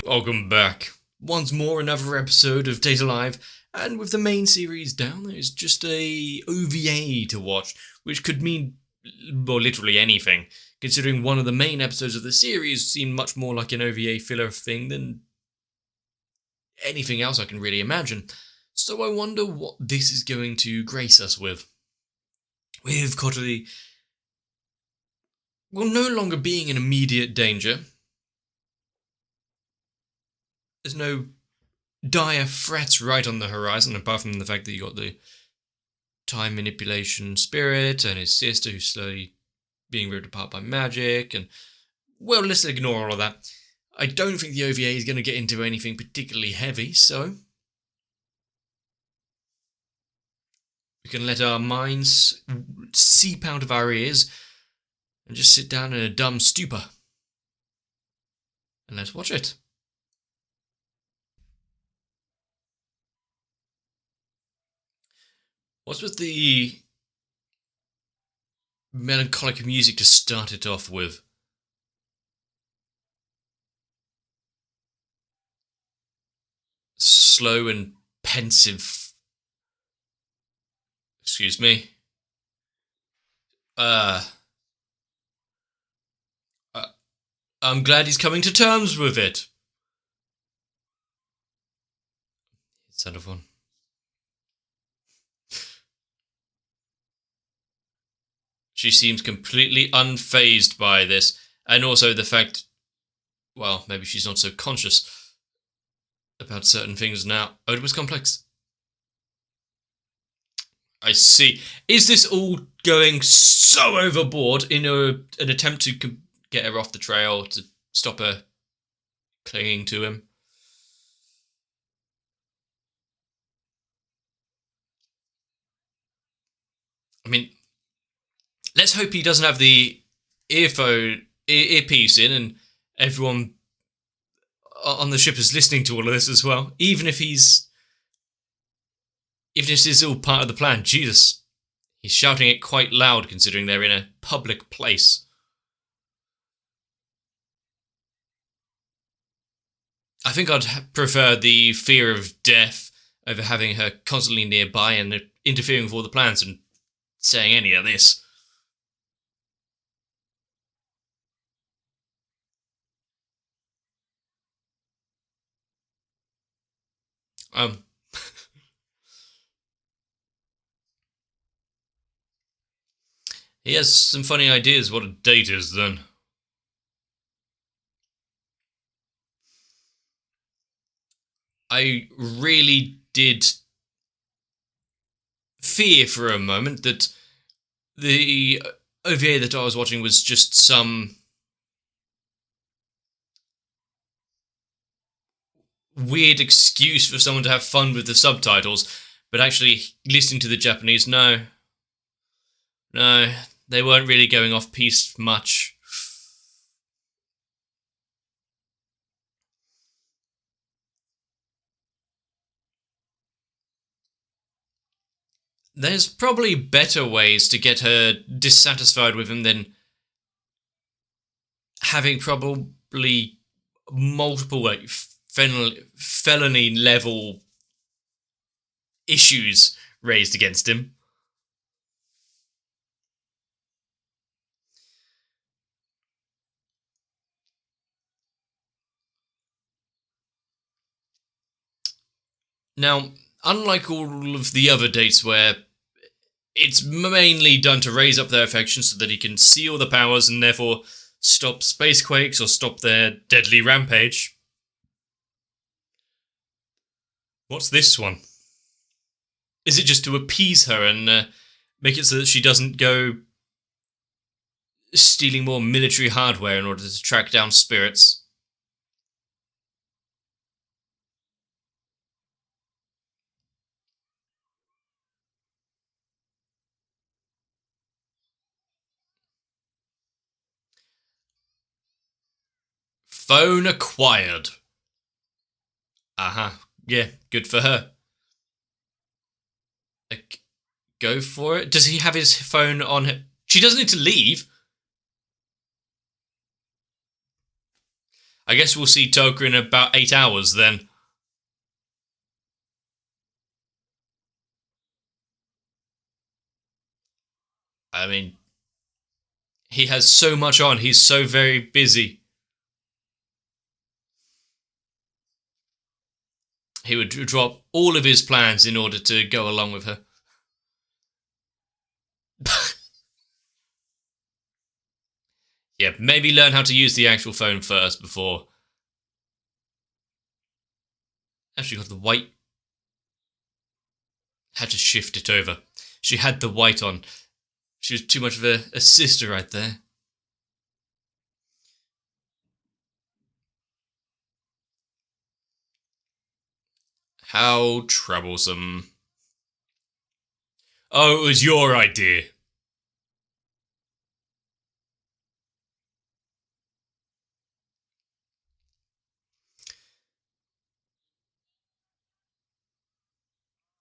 Welcome back. Once more, another episode of Data Live, and with the main series down, there's just a OVA to watch, which could mean, well, literally anything, considering one of the main episodes of the series seemed much more like an OVA filler thing than anything else I can really imagine. So I wonder what this is going to grace us with. With Cotterly, well, no longer being in immediate danger. There's no dire threats right on the horizon, apart from the fact that you got the time manipulation spirit and his sister who's slowly being ripped apart by magic, and, well, let's ignore all of that. I don't think the OVA is going to get into anything particularly heavy, so we can let our minds seep out of our ears and just sit down in a dumb stupor. And let's watch it. What's with the melancholic music to start it off with? Slow and pensive. Excuse me. I'm glad he's coming to terms with it. Son of one. She seems completely unfazed by this, and also the fact, well, maybe she's not so conscious about certain things now. Oedipus complex. I see. Is this all going so overboard in an attempt to get her off the trail, to stop her clinging to him? I mean, let's hope he doesn't have the earpiece in and everyone on the ship is listening to all of this as well. Even if this is all part of the plan. Jesus. He's shouting it quite loud considering they're in a public place. I think I'd prefer the fear of death over having her constantly nearby and interfering with all the plans and saying any of this. He has some funny ideas what a date is then. I really did fear for a moment that the OVA that I was watching was just some weird excuse for someone to have fun with the subtitles, but actually listening to the Japanese, no, they weren't really going off piece much. There's probably better ways to get her dissatisfied with him than having probably multiple felony level issues raised against him. Now, unlike all of the other dates where it's mainly done to raise up their affection so that he can see all the powers and therefore stop spacequakes or stop their deadly rampage. What's this one? Is it just to appease her and make it so that she doesn't go stealing more military hardware in order to track down spirits? Phone acquired. Yeah, good for her. Go for it. Does he have his phone on him? She doesn't need to leave. I guess we'll see Toka in about 8 hours then. I mean, he has so much on. He's so very busy. He would drop all of his plans in order to go along with her. Yeah, maybe learn how to use the actual phone first before. Actually, got the white. Had to shift it over. She had the white on. She was too much of a sister right there. How troublesome. Oh, it was your idea.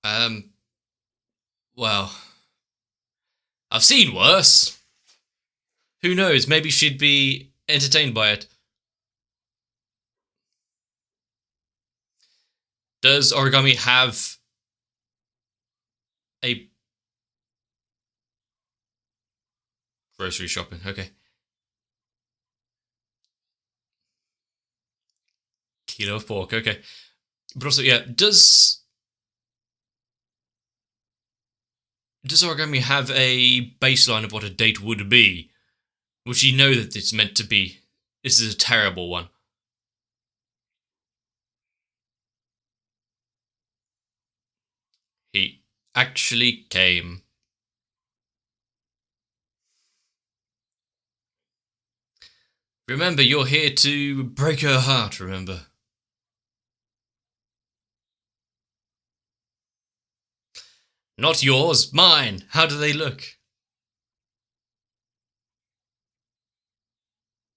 Um, well, I've seen worse. Who knows? Maybe she'd be entertained by it. Does origami have a grocery shopping? Okay. Kilo of pork. Okay. But also, yeah, does origami have a baseline of what a date would be? Would she know that it's meant to be? This is a terrible one. He actually came. Remember, you're here to break her heart, remember? Not yours, mine. How do they look?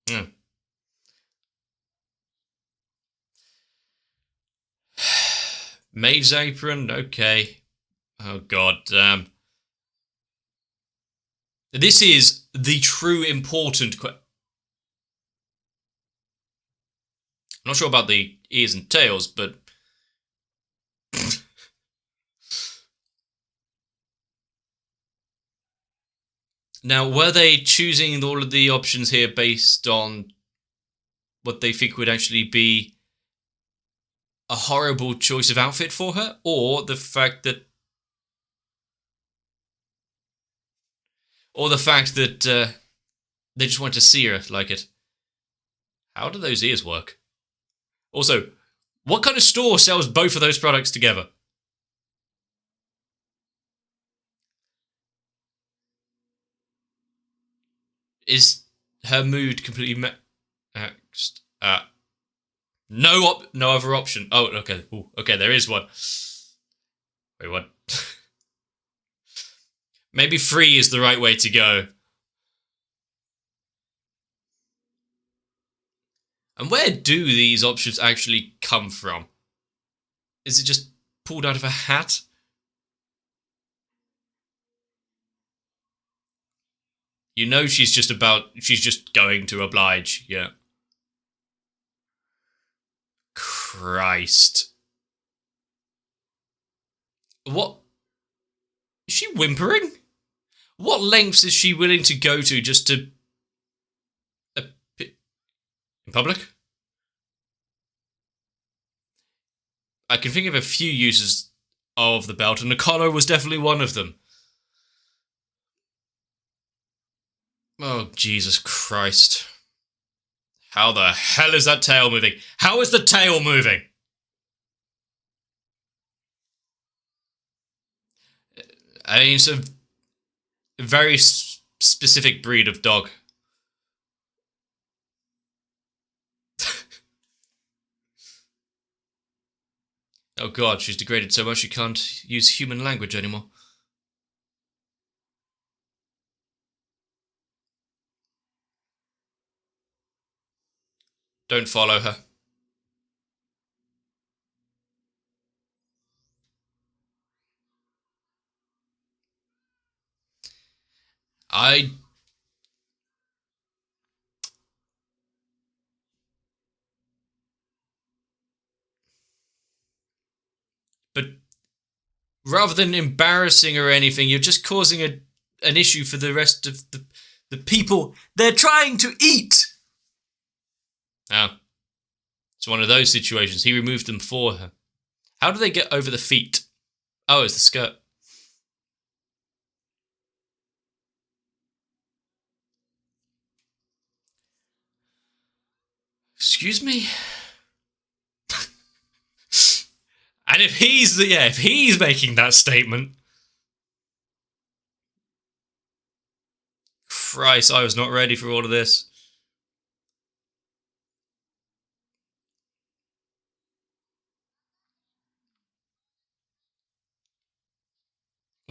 Hmm. Maid's apron, okay. Oh god, this is the true important I'm not sure about the ears and tails, but now were they choosing all of the options here based on what they think would actually be a horrible choice of outfit for her, or the fact that they just want to see her like it? How do those ears work? Also, what kind of store sells both of those products together? Is her mood completely maxed? No other option. Oh, okay. Ooh, okay, there is one. Wait, what? Maybe 3 is the right way to go. And where do these options actually come from? Is it just pulled out of a hat? You know she's just going to oblige, yeah. Christ. What? Is she whimpering? What lengths is she willing to go to just to... Uh, in public? I can think of a few uses of the belt, and the collar was definitely one of them. Oh, Jesus Christ. How the hell is that tail moving? How is the tail moving? I mean, it's a very specific breed of dog. Oh god, she's degraded so much she can't use human language anymore. Don't follow her. I... rather than embarrassing or anything, you're just causing an issue for the rest of the people they're trying to eat. Ah, it's one of those situations. He removed them for her. How do they get over the feet? Oh, it's the skirt. Excuse me? And if he's making that statement, Christ, I was not ready for all of this.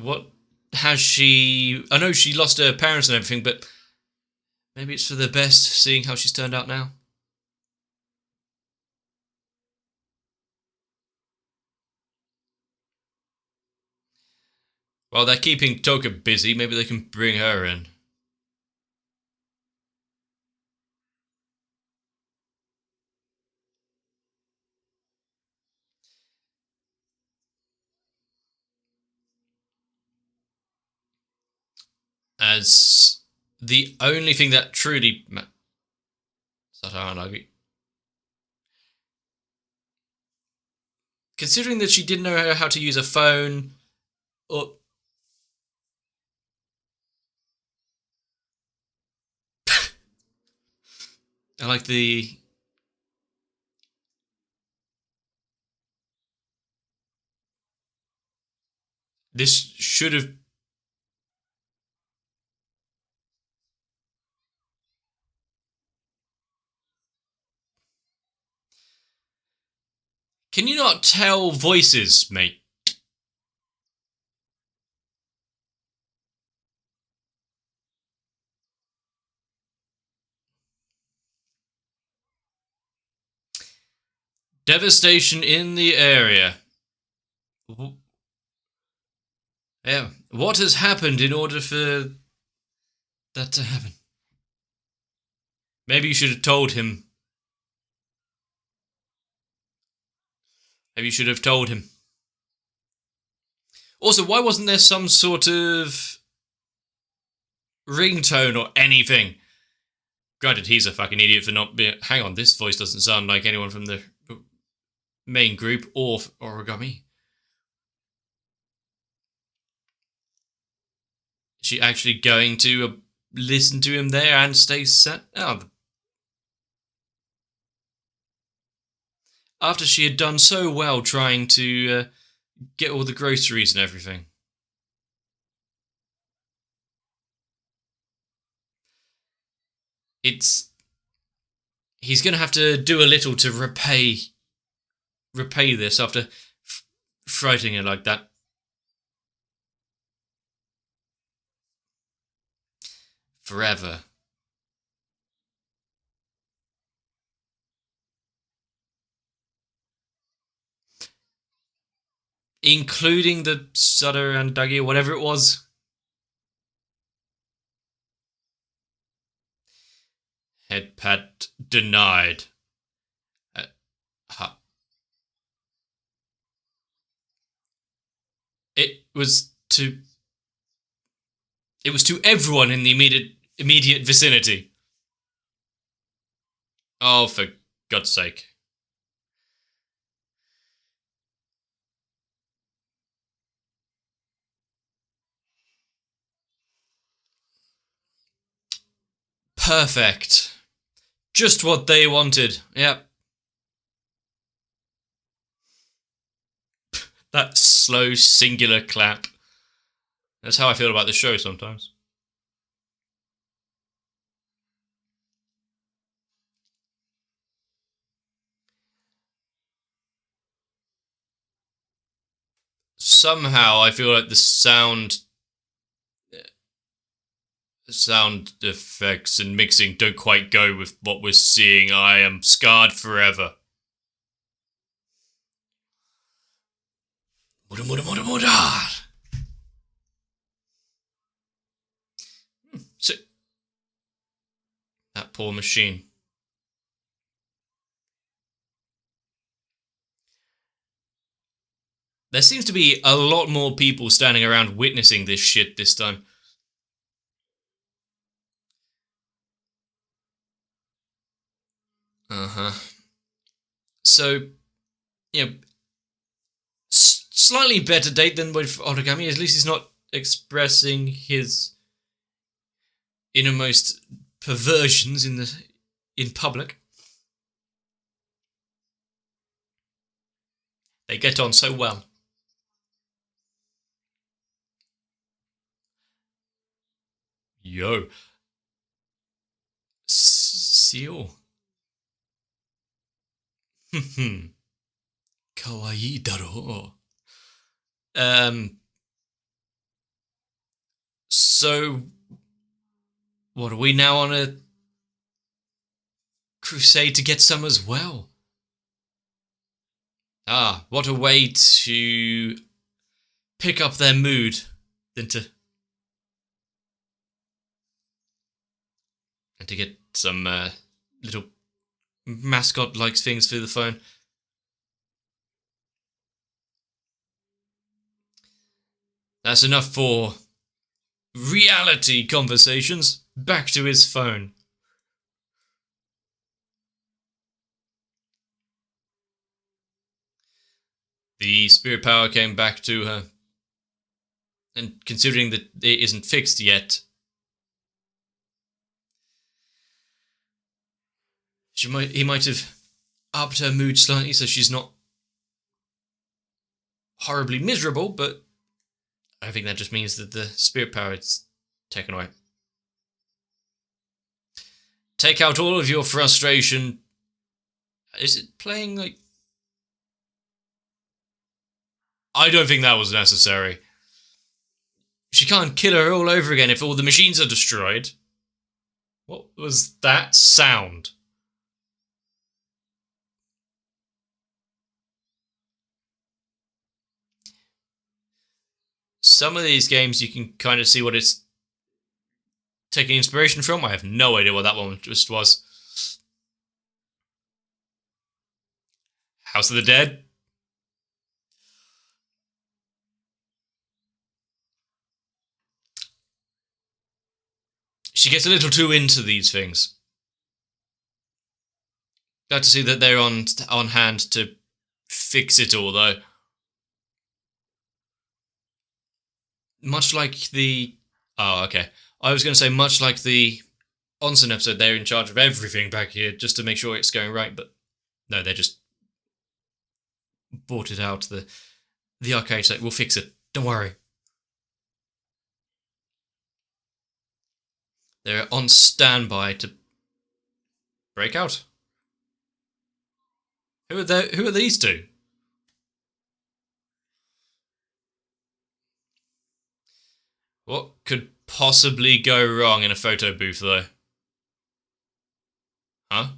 What has she... I know she lost her parents and everything, but maybe it's for the best, seeing how she's turned out now. While they're keeping Toka busy, maybe they can bring her in. As the only thing that truly... Considering that she didn't know how to use a phone, or... I like the... This should have... Can you not tell voices, mate? Devastation in the area. Yeah. What has happened in order for that to happen? Maybe you should have told him. Maybe you should have told him. Also, why wasn't there some sort of ringtone or anything? Granted, he's a fucking idiot for not being... Hang on, this voice doesn't sound like anyone from the main group or Origami. Is she actually going to listen to him there and stay set? Oh, after she had done so well trying to get all the groceries and everything. He's going to have to do a little to repay this after frightening her like that. Forever. Including the Sutter and Dougie or whatever it was. Head pat denied. It was to everyone in the immediate vicinity. Oh, for God's sake. Perfect. Just what they wanted. Yep. That slow, singular clap. That's how I feel about the show sometimes. Somehow I feel like the sound effects and mixing don't quite go with what we're seeing. I am scarred forever. So, that poor machine. There seems to be a lot more people standing around witnessing this shit this time. Uh-huh. So, you know, slightly better date than with Origami. At least he's not expressing his innermost perversions in public. They get on so well. Yo. Seal. Kawaii daro. So, what are we now on a crusade to get some as well? Ah, what a way to pick up their mood than to get some little mascot-like things through the phone. That's enough for reality conversations. Back to his phone. The spirit power came back to her. And considering that it isn't fixed yet, he might have upped her mood slightly so she's not horribly miserable, but I think that just means that the spirit power is taken away. Take out all of your frustration. Is it playing like... I don't think that was necessary. She can't kill her all over again if all the machines are destroyed. What was that sound? Some of these games you can kind of see what it's taking inspiration from. I have no idea what that one just was. House of the Dead? She gets a little too into these things. Glad to see that they're on hand to fix it all, though. Much like the... Oh, okay. I was going to say, much like the Onsen episode, they're in charge of everything back here just to make sure it's going right, but no, they just bought it out. The arcade said, we'll fix it. Don't worry. They're on standby to break out. Who are these two? What could possibly go wrong in a photo booth, though? Huh?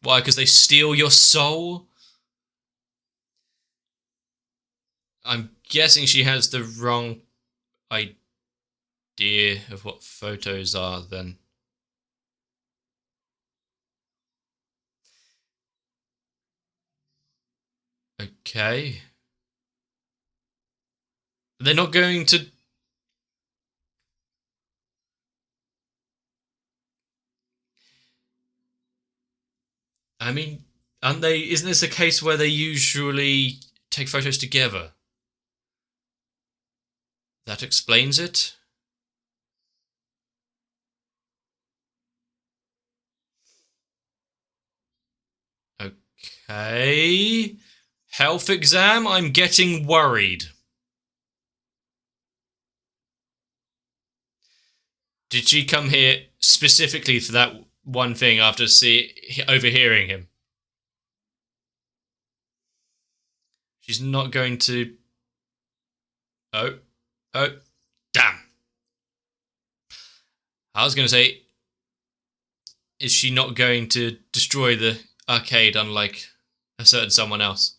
Why? Because they steal your soul? I'm guessing she has the wrong idea of what photos are, then. Okay. They're not going to... I mean, aren't they... Isn't this a case where they usually take photos together? That explains it? Okay. Health exam? I'm getting worried. Did she come here specifically for that one thing after overhearing him? She's not going to... Oh, damn. I was going to say, is she not going to destroy the arcade unlike a certain someone else?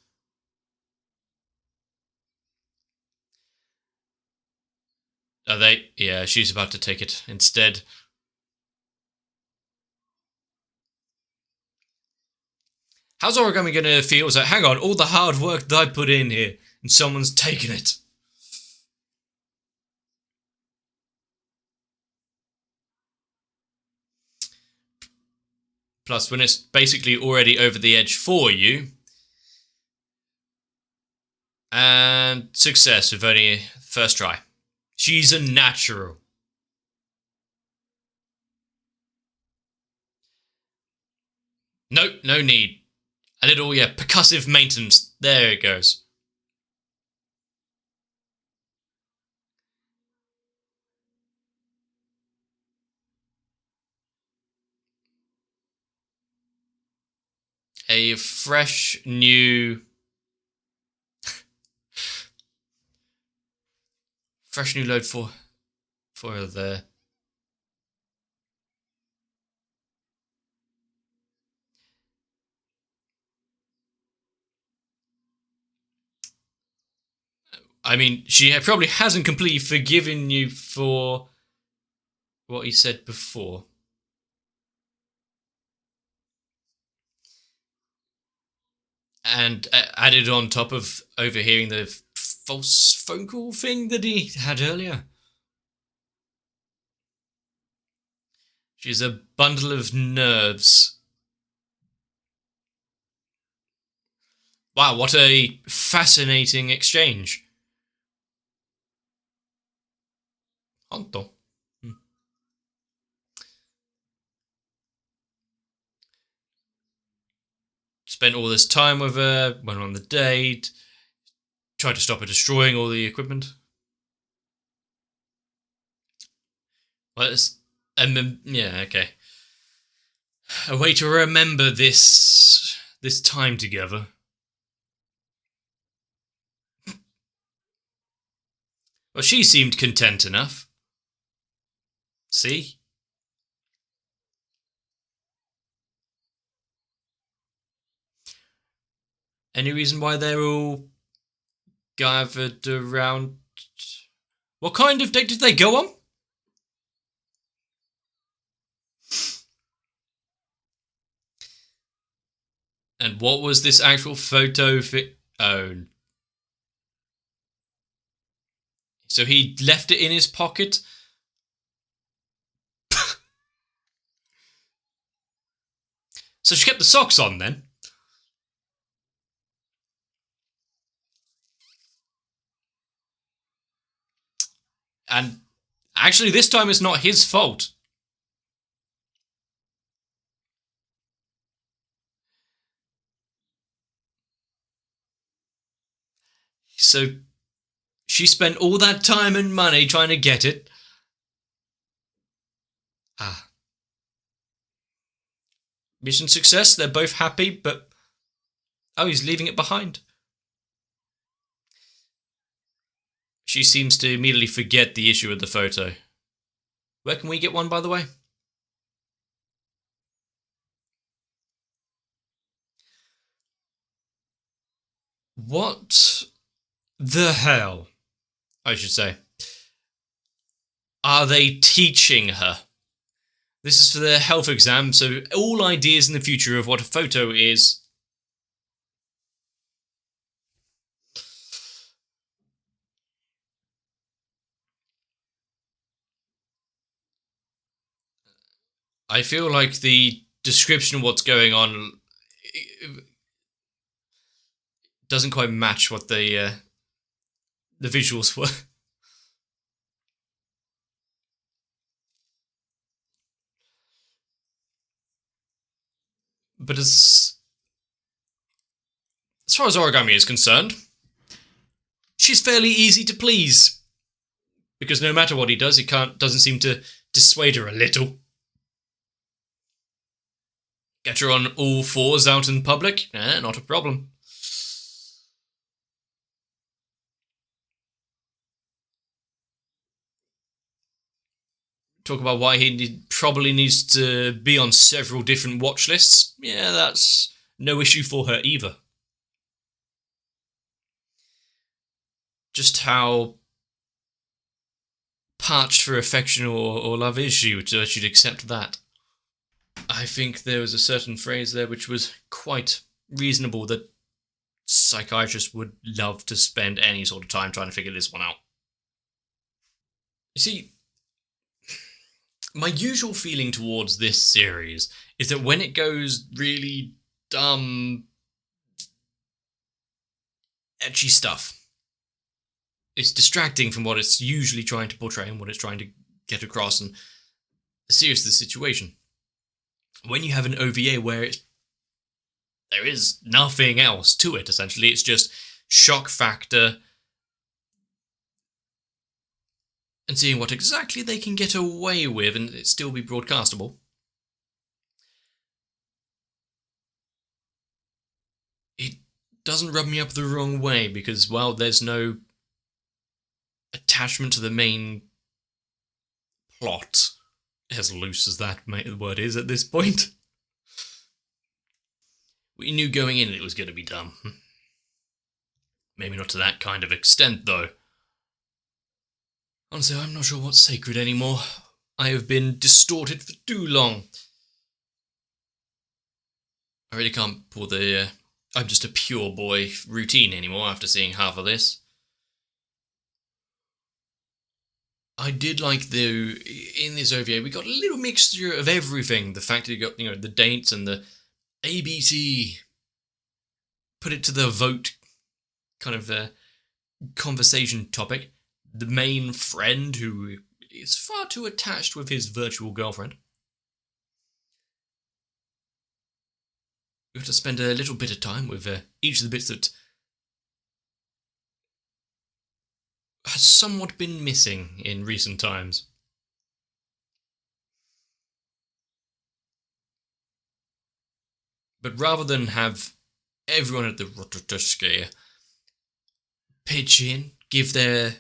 Are they? Yeah, she's about to take it instead. How's Origami going to feel? It's like, hang on, all the hard work that I put in here, and someone's taken it. Plus, when it's basically already over the edge for you, and success with only first try. She's a natural. Nope, no need. A little, percussive maintenance. There it goes. A fresh new load for there. I mean, she probably hasn't completely forgiven you for what he said before. And added on top of overhearing the false phone call thing that he had earlier. She's a bundle of nerves. Wow, what a fascinating exchange. Honto. Spent all this time with her, went on the date, tried to stop her destroying all the equipment. Well, okay. A way to remember this time together. Well, she seemed content enough. See? Any reason why they're all gathered around? What kind of date did they go on? And what was this actual photo Oh. So he left it in his pocket? So she kept the socks on then? And actually, this time it's not his fault. So she spent all that time and money trying to get it. Mission success, they're both happy, but oh, he's leaving it behind. She seems to immediately forget the issue with the photo. Where can we get one, by the way? What the hell, I should say, are they teaching her? This is for their health exam, so all ideas in the future of what a photo is. I feel like the description of what's going on doesn't quite match what the visuals were. But as far as Origami is concerned, she's fairly easy to please. Because no matter what he does, doesn't seem to dissuade her a little. Get her on all fours out in public? Not a problem. Talk about why he probably needs to be on several different watch lists. Yeah, that's no issue for her either. Just how parched for affection or love is she that she'd accept that. I think there was a certain phrase there which was quite reasonable that psychiatrists would love to spend any sort of time trying to figure this one out. You see, my usual feeling towards this series is that when it goes really dumb, etchy stuff, it's distracting from what it's usually trying to portray and what it's trying to get across and the seriousness of the situation. When you have an OVA where there is nothing else to it, essentially, it's just shock factor and seeing what exactly they can get away with and it still be broadcastable. It doesn't rub me up the wrong way because, well, there's no attachment to the main plot, as loose as that word is at this point. We knew going in it was going to be dumb. Maybe not to that kind of extent, though. Honestly, I'm not sure what's sacred anymore. I have been distorted for too long. I really can't pull the I'm just a pure boy routine anymore after seeing half of this. I did like, though, in this OVA, we got a little mixture of everything. The fact that you got, the dates and the ABC, put it to the vote kind of conversation topic. The main friend who is far too attached with his virtual girlfriend. We have to spend a little bit of time with each of the bits that has somewhat been missing in recent times. But rather than have everyone at the Rototuske pitch in, give their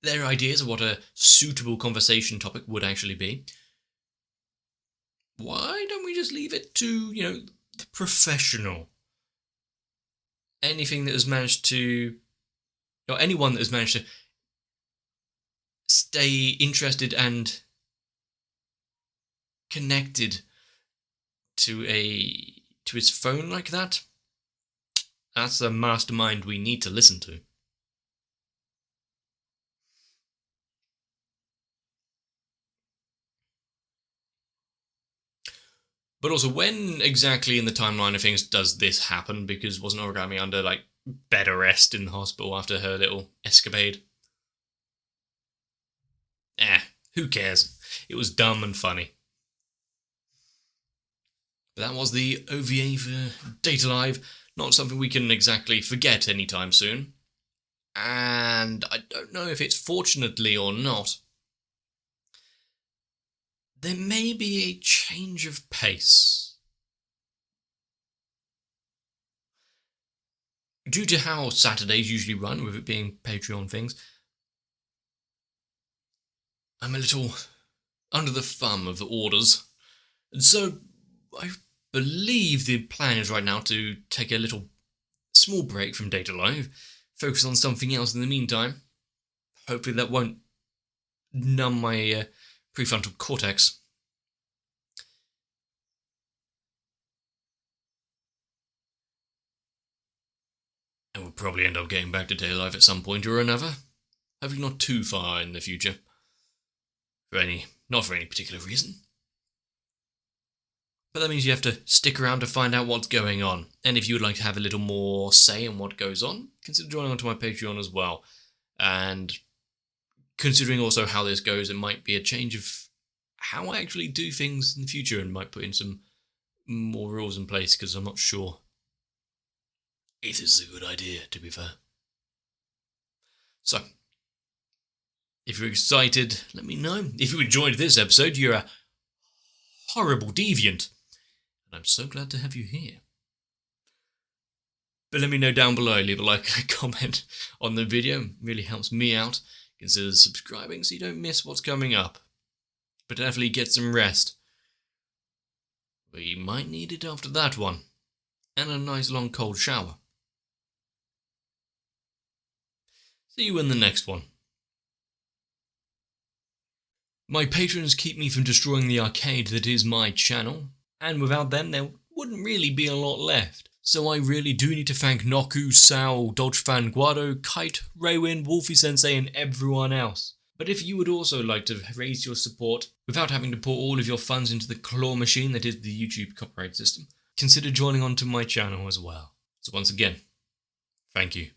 ideas of what a suitable conversation topic would actually be, why don't we just leave it to, the professional? Anything that has managed to, or anyone that has managed to stay interested and connected to his phone like that, that's the mastermind we need to listen to. But also, when exactly in the timeline of things does this happen? Because wasn't Origami under, bed arrest in the hospital after her little escapade? Who cares? It was dumb and funny. But that was the OVA for Date Alive. Not something we can exactly forget anytime soon. And I don't know if it's fortunately or not. There may be a change of pace. Due to how Saturdays usually run, with it being Patreon things, I'm a little under the thumb of the orders. And so I believe the plan is right now to take a little small break from Date Alive, focus on something else in the meantime. Hopefully that won't numb my prefrontal cortex. And we'll probably end up getting back to Date Alive at some point or another. Hopefully not too far in the future. Not for any particular reason. But that means you have to stick around to find out what's going on. And if you would like to have a little more say in what goes on, consider joining onto my Patreon as well. And considering also how this goes, it might be a change of how I actually do things in the future and might put in some more rules in place because I'm not sure it is a good idea, to be fair. So, if you're excited, let me know. If you enjoyed this episode, you're a horrible deviant. And I'm so glad to have you here. But let me know down below. Leave a like and a comment on the video. It really helps me out. Consider subscribing so you don't miss what's coming up. But definitely get some rest. We might need it after that one. And a nice long cold shower. See you in the next one. My patrons keep me from destroying the arcade that is my channel, and without them there would wouldn't really be a lot left. So I really do need to thank Noku, Sao, Dodgefan, Guado, Kite, Raywin, Wolfie Sensei, and everyone else. But if you would also like to raise your support without having to pour all of your funds into the claw machine that is the YouTube copyright system, consider joining onto my channel as well. So once again, thank you.